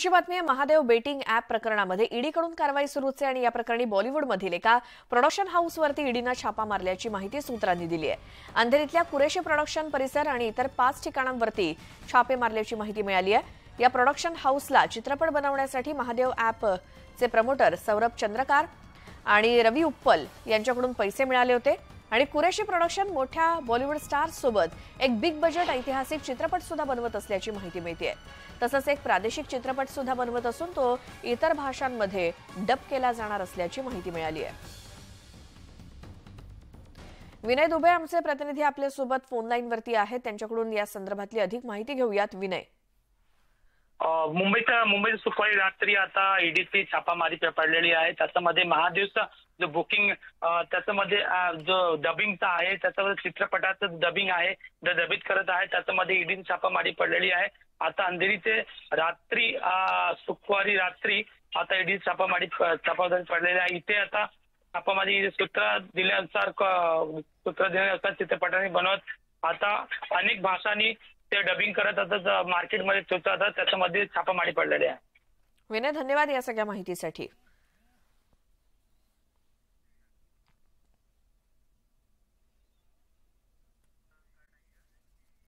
अशी बातमी आहे महादेव बेटिंग ॲप प्रकरणामध्ये ईडीकडून कारवाई सुरूच आहे आणि या प्रकरणी बॉलिवूडमधील एका प्रोडक्शन हाऊसवरती ईडीनं छापा मारल्याची माहिती सूत्रांनी दिली आहे। अंधेरीतल्या कुरेशी प्रोडक्शन परिसर आणि इतर 5 ठिकाणांवरती छापे मारल्याची माहिती मिळाली आहे। या प्रोडक्शन हाऊसला चित्रपट बनवण्यासाठी महादेव ॲपचे प्रमोटर सौरभ चंद्रकार आणि रवी उप्पल यांच्याकडून पैसे मिळाले होते आणि कुरेशी प्रोडक्शन मोठ्या बॉलिवूड स्टार्स सोबत एक बिग बजेट ऐतिहासिक चित्रपट सुद्धा बनवत असल्याची माहिती मिळते। तसंच एक प्रादेशिक चित्रपट सुद्धा बनवत असून तो इतर भाषांमध्ये डब केला जाणार असल्याची माहिती मिळाली आहे। विनय दुबे आमचे प्रतिनिधी आपल्या सोबत फोन लाईन वरती आहेत, त्यांच्याकडून या संदर्भातली अधिक माहिती घेऊयात। विनय, मुंबईत सुपारी रात्री आता ईडीची छापामारी पडलेली आहे। त्याच्यामध्ये महादेवचा जो बुकिंग त्याच्यामध्ये जो डबिंगचा आहे त्याच्यामध्ये चित्रपटाचं डबिंग आहे डबिंग करत आहे त्याच्यामध्ये ईडीची छापामारी पडलेली आहे। आता अंधेरीचे रात्री शुक्रवारी रात्री आता ईडी छापामारी पडलेली आहे। इथे आता छापामारी सूत्र दिल्यानुसार चित्रपटांनी बनवत आता अनेक भाषांनी ते डबिंग करत आता मार्केटमध्ये त्याच्यामध्ये छापामारी पडलेली आहे। विनय, धन्यवाद या सगळ्या माहितीसाठी।